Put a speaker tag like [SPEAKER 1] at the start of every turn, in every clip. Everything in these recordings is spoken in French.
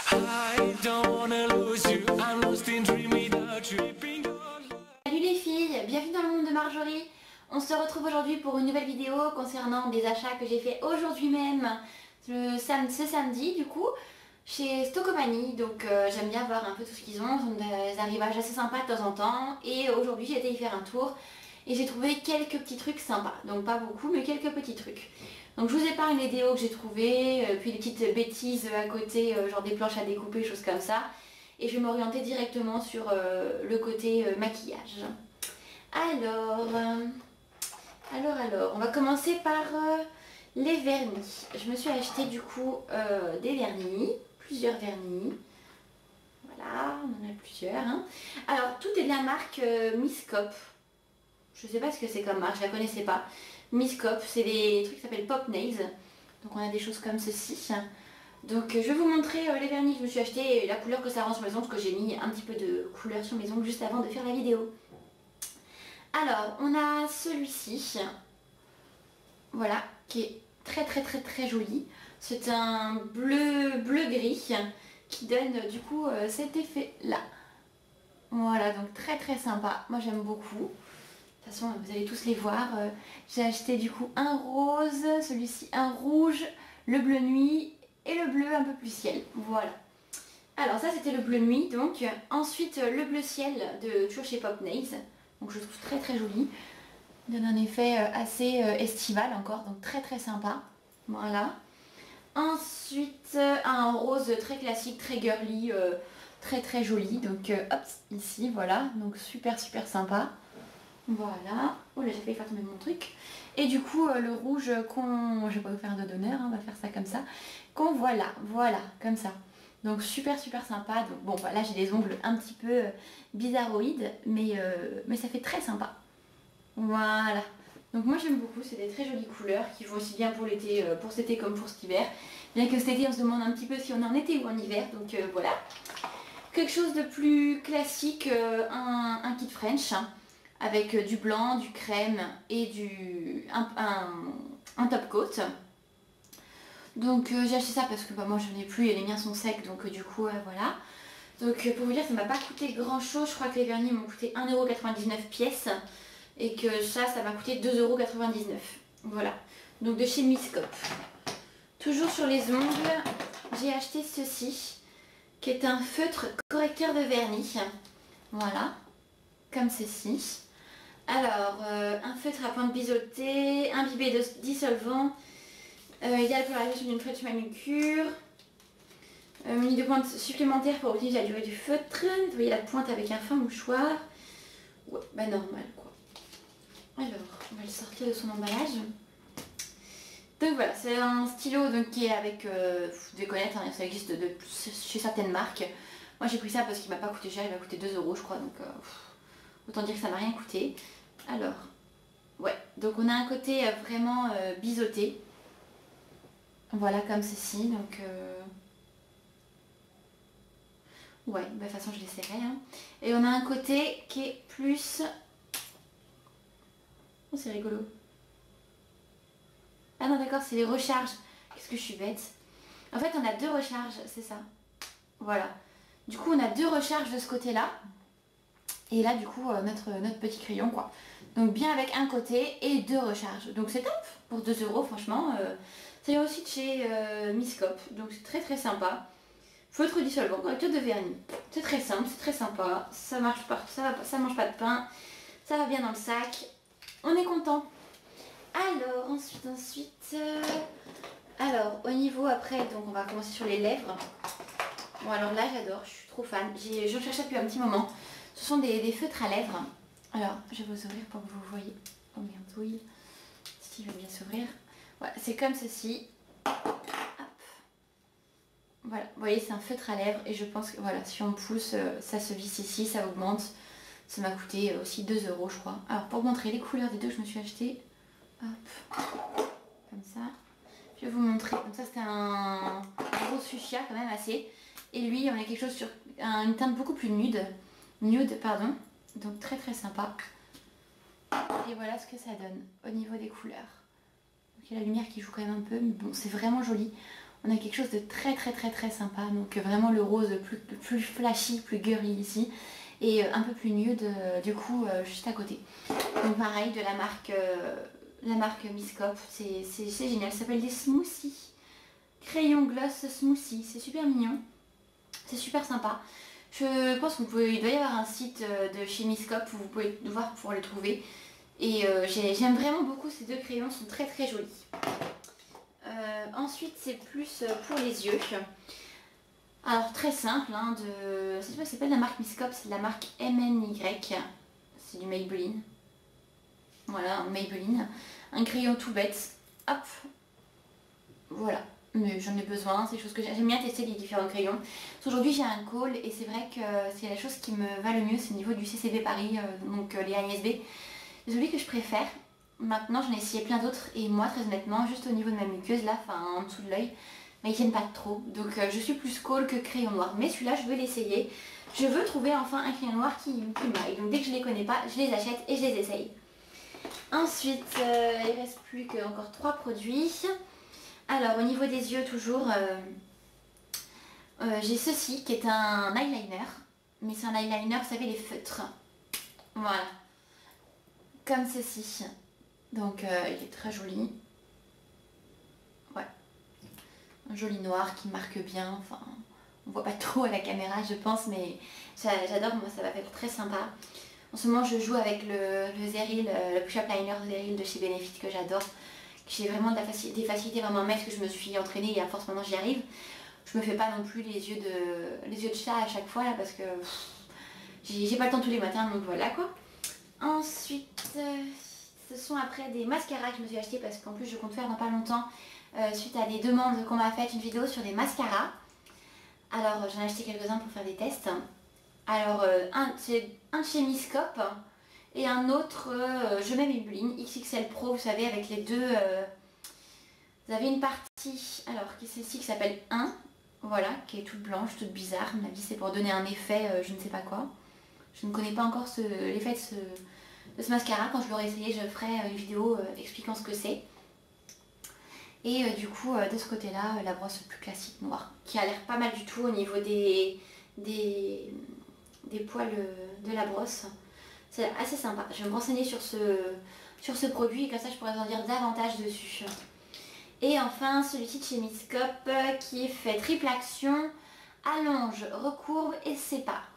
[SPEAKER 1] Salut les filles, bienvenue dans le monde de Marjorie. On se retrouve aujourd'hui pour une nouvelle vidéo concernant des achats que j'ai fait aujourd'hui même, ce samedi du coup, chez Stocomanie. Donc j'aime bien voir un peu tout ce qu'ils ont, ils ont des arrivages assez sympas de temps en temps. Et aujourd'hui j'ai été y faire un tour et j'ai trouvé quelques petits trucs sympas. Donc pas beaucoup mais quelques petits trucs. Donc je vous épargne les déos que j'ai trouvés, puis les petites bêtises à côté, genre des planches à découper, choses comme ça. Et je vais m'orienter directement sur le côté maquillage. Alors, on va commencer par les vernis. Je me suis acheté du coup des vernis, plusieurs vernis. Voilà, on en a plusieurs. Hein. Alors, tout est de la marque Miscop. Je sais pas ce que c'est comme marque, je la connaissais pas. Miscop, c'est des trucs qui s'appellent Pop Nails. Donc on a des choses comme ceci. Donc je vais vous montrer les vernis que je me suis acheté et la couleur que ça rend sur mes ongles, parce que j'ai mis un petit peu de couleur sur mes ongles juste avant de faire la vidéo. Alors on a celui-ci, voilà, qui est très joli. C'est un bleu-gris qui donne du coup cet effet là. Voilà, donc très sympa, moi j'aime beaucoup. De toute façon vous allez tous les voir. J'ai acheté du coup un rose, celui-ci un rouge, le bleu nuit et le bleu un peu plus ciel, voilà. Alors ça c'était le bleu nuit donc. Ensuite le bleu ciel de toujours chez Pop Nails, donc je trouve très joli. Il donne un effet assez estival encore, donc très sympa, voilà. Ensuite un rose très classique, très girly, très joli, donc hop ici voilà, donc super sympa. Voilà, oh là j'ai failli faire tomber mon truc. Et du coup le rouge qu'on... Je vais pas vous faire un doigt d'honneur, hein, on va faire ça comme ça. Qu'on voilà, comme ça. Donc super sympa. Donc bon voilà, j'ai des ongles un petit peu bizarroïdes, mais ça fait très sympa. Voilà. Donc moi j'aime beaucoup, c'est des très jolies couleurs qui vont aussi bien pour l'été, pour cet été comme pour cet hiver. Bien que cet été on se demande un petit peu si on est en été ou en hiver, donc voilà. Quelque chose de plus classique, un kit French. Hein, avec du blanc, du crème et un top coat. Donc j'ai acheté ça parce que bah, moi j'en ai plus et les miens sont secs, donc du coup voilà. Donc pour vous dire, ça m'a pas coûté grand chose, je crois que les vernis m'ont coûté 1,99€ pièce et que ça m'a coûté 2,99€. Voilà, donc de chez Miscop. Toujours sur les ongles, j'ai acheté ceci qui est un feutre correcteur de vernis. Voilà, comme ceci. Alors, un feutre à pointe biseautée, imbibé de dissolvant, idéal pour la réalisation d'une French manucure, muni de pointe supplémentaire pour optimiser la durée du feutre, nettoyer la pointe avec un fin mouchoir, ouais, bah normal quoi. Alors, on va le sortir de son emballage. Donc voilà, c'est un stylo donc, qui est avec, vous devez connaître, hein, ça existe chez certaines marques. Moi j'ai pris ça parce qu'il m'a pas coûté cher, il m'a coûté 2€ je crois, donc autant dire que ça m'a rien coûté. Alors, ouais, donc on a un côté vraiment biseauté. Voilà, comme ceci, donc... Ouais, bah, de toute façon je l'essaierai. Hein. Et on a un côté qui est plus... Oh, c'est rigolo. Ah non, d'accord, c'est les recharges. Qu'est-ce que je suis bête. En fait, on a deux recharges, c'est ça. Voilà. Du coup, on a deux recharges de ce côté-là. Et là du coup notre petit crayon quoi. Donc bien avec un côté et deux recharges. Donc c'est top pour 2€ franchement. Ça vient aussi de chez Miscop. Donc c'est très sympa. Feutre dissolvant, correcteur de vernis. C'est très simple, c'est très sympa. Ça marche pas, ça mange pas de pain. Ça va bien dans le sac. On est content. Alors ensuite. Alors au niveau après, donc on va commencer sur les lèvres. Bon alors là j'adore, je suis trop fan. J'en cherchais depuis un petit moment. Ce sont des feutres à lèvres. Alors, je vais vous ouvrir pour que vous voyez. Oh merde, oui. Si, il va bien s'ouvrir. Voilà, c'est comme ceci. Hop. Voilà, vous voyez, c'est un feutre à lèvres. Et je pense que, voilà, si on pousse, ça se visse ici, ça augmente. Ça m'a coûté aussi 2€ je crois. Alors, pour vous montrer les couleurs des deux que je me suis acheté. Hop. Comme ça. Je vais vous montrer. Donc ça, c'était un rose fuchsia quand même assez. Et lui, on a quelque chose sur une teinte beaucoup plus nude. Nude, pardon. Donc très sympa. Et voilà ce que ça donne au niveau des couleurs. Donc il y a la lumière qui joue quand même un peu, mais bon, c'est vraiment joli. On a quelque chose de très sympa. Donc vraiment le rose plus flashy, plus girly ici. Et un peu plus nude du coup juste à côté. Donc pareil de la marque Miscop. C'est génial. Ça s'appelle des smoothies. Crayon gloss smoothie. C'est super mignon. C'est super sympa. Je pense qu'il doit y avoir un site de chez Miscop où vous pouvez voir pour les trouver. Et j'aime vraiment beaucoup ces deux crayons, ils sont très jolis. Ensuite c'est plus pour les yeux. Alors très simple, hein, c'est pas de la marque Miscop, c'est de la marque MNY. C'est du Maybelline. Voilà, un Maybelline. Un crayon tout bête. Hop. Voilà. Mais j'en ai besoin, c'est des choses que j'aime bien tester les différents crayons. Aujourd'hui j'ai un call et c'est vrai que c'est la chose qui me va le mieux, c'est au niveau du CCB Paris, donc les AISB. C'est celui que je préfère. Maintenant j'en ai essayé plein d'autres et moi très honnêtement, juste au niveau de ma muqueuse là, enfin en dessous de l'œil, ils tiennent pas trop. Donc je suis plus call que crayon noir. Mais celui-là je veux l'essayer. Je veux trouver enfin un crayon noir qui m'aille. Donc dès que je les connais pas, je les achète et je les essaye. Ensuite il reste plus que encore 3 produits. Alors au niveau des yeux toujours, j'ai ceci qui est un eyeliner, mais c'est un eyeliner, vous savez les feutres, voilà, comme ceci, donc il est très joli, ouais, un joli noir qui marque bien, enfin on voit pas trop à la caméra je pense, mais j'adore, moi ça va faire très sympa. En ce moment je joue avec le Zeril, le push-up liner Zeril de chez Benefit que j'adore. J'ai vraiment des facilités vraiment à mettre, que je me suis entraînée et à force maintenant j'y arrive. Je me fais pas non plus les yeux de chat à chaque fois là parce que j'ai pas le temps tous les matins donc voilà quoi. Ensuite ce sont après des mascaras que je me suis acheté parce qu'en plus je compte faire dans pas longtemps suite à des demandes qu'on m'a faites une vidéo sur des mascaras. Alors j'en ai acheté quelques-uns pour faire des tests. Alors c'est un de chez Miscop. Et un autre, je mets Maybelline XXL Pro, vous savez, avec les deux. Vous avez une partie, alors qui est celle-ci qui s'appelle 1, voilà, qui est toute blanche, toute bizarre. À mon avis, c'est pour donner un effet, je ne sais pas quoi. Je ne connais pas encore l'effet de ce mascara. Quand je l'aurai essayé, je ferai une vidéo expliquant ce que c'est. Et du coup, de ce côté-là, la brosse plus classique noire, qui a l'air pas mal du tout au niveau des poils de la brosse. C'est assez sympa. Je vais me renseigner sur ce produit et comme ça je pourrais vous en dire davantage dessus. Et enfin celui-ci de chez Miscop qui fait triple action, allonge, recourbe et sépare.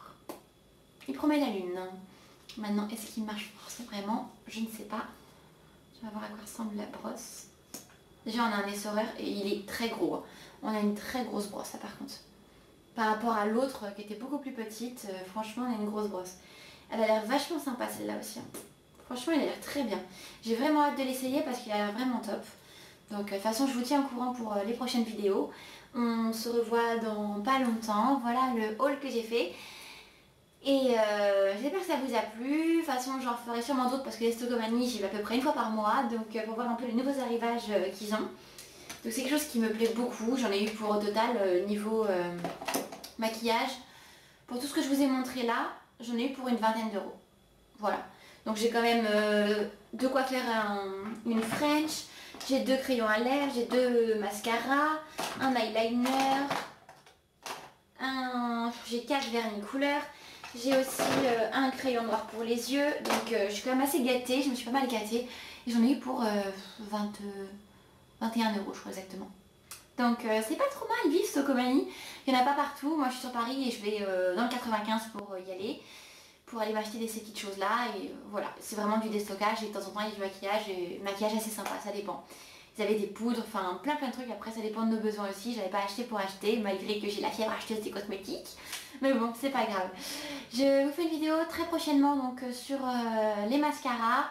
[SPEAKER 1] Il promet la lune. Maintenant est-ce qu'il marche vraiment? Je ne sais pas. Je vais voir à quoi ressemble la brosse. Déjà on a un essoreur et il est très gros. On a une très grosse brosse là par contre. Par rapport à l'autre qui était beaucoup plus petite, franchement on a une grosse brosse. Elle a l'air vachement sympa celle-là aussi. Franchement, il a l'air très bien. J'ai vraiment hâte de l'essayer parce qu'il a l'air vraiment top. Donc de toute façon, je vous tiens au courant pour les prochaines vidéos. On se revoit dans pas longtemps. Voilà le haul que j'ai fait. Et j'espère que ça vous a plu. De toute façon, j'en ferai sûrement d'autres parce que les Stockomanie, j'y vais à peu près une fois par mois. Donc pour voir un peu les nouveaux arrivages qu'ils ont. Donc c'est quelque chose qui me plaît beaucoup. J'en ai eu pour au total niveau maquillage. Pour tout ce que je vous ai montré là, j'en ai eu pour une vingtaine d'euros. Voilà. Donc j'ai quand même de quoi faire une French. J'ai 2 crayons à lèvres, j'ai 2 mascaras, un eyeliner, j'ai 4 vernis couleur. J'ai aussi un crayon noir pour les yeux. Donc je suis quand même assez gâtée, je me suis pas mal gâtée. Et j'en ai eu pour 21 euros je crois exactement. Donc c'est pas trop mal, vive Stockomanie. Il n'y en a pas partout, moi je suis sur Paris et je vais dans le 95 pour y aller. Pour aller m'acheter ces petites choses là et voilà, c'est vraiment du déstockage et de temps en temps il y a du maquillage et maquillage assez sympa, ça dépend. Vous avez des poudres, enfin plein de trucs, après ça dépend de nos besoins aussi, j'avais pas acheté pour acheter malgré que j'ai la fièvre acheteuse des cosmétiques. Mais bon, c'est pas grave. Je vous fais une vidéo très prochainement donc sur les mascaras.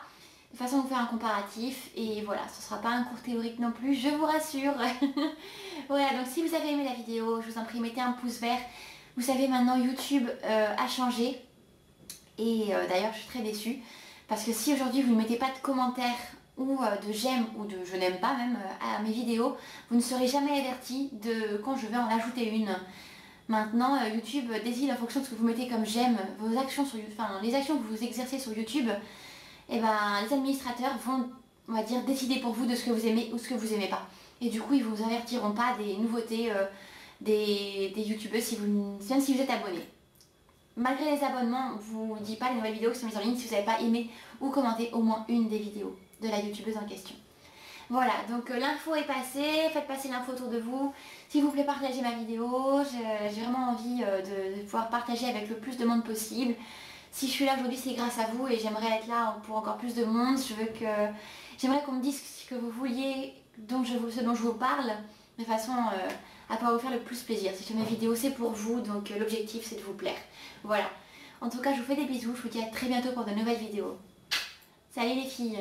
[SPEAKER 1] De toute façon, on va faire un comparatif et voilà, ce sera pas un cours théorique non plus, je vous rassure. Voilà, donc si vous avez aimé la vidéo, je vous en prie, mettez un pouce vert. Vous savez maintenant YouTube a changé. Et d'ailleurs je suis très déçue parce que si aujourd'hui vous ne mettez pas de commentaires ou de j'aime ou de je n'aime pas même à mes vidéos, vous ne serez jamais averti de quand je vais en ajouter une. Maintenant YouTube décide en fonction de ce que vous mettez comme j'aime, vos actions sur YouTube, enfin les actions que vous exercez sur YouTube, et ben les administrateurs vont, on va dire, décider pour vous de ce que vous aimez ou ce que vous aimez pas. Et du coup, ils vous avertiront pas des nouveautés des youtubeuses même si vous êtes abonné. Malgré les abonnements, on vous dit pas les nouvelles vidéos qui sont mises en ligne si vous n'avez pas aimé ou commenté au moins une des vidéos de la youtubeuse en question. Voilà, donc l'info est passée, faites passer l'info autour de vous. S'il vous plaît, partagez ma vidéo. J'ai vraiment envie de pouvoir partager avec le plus de monde possible. Si je suis là aujourd'hui, c'est grâce à vous et j'aimerais être là pour encore plus de monde. J'aimerais qu'on me dise ce que vous vouliez, ce dont je vous parle, de façon à pouvoir vous faire le plus plaisir. Si je fais mes vidéos, c'est pour vous, donc l'objectif c'est de vous plaire. Voilà. En tout cas, je vous fais des bisous. Je vous dis à très bientôt pour de nouvelles vidéos. Salut les filles!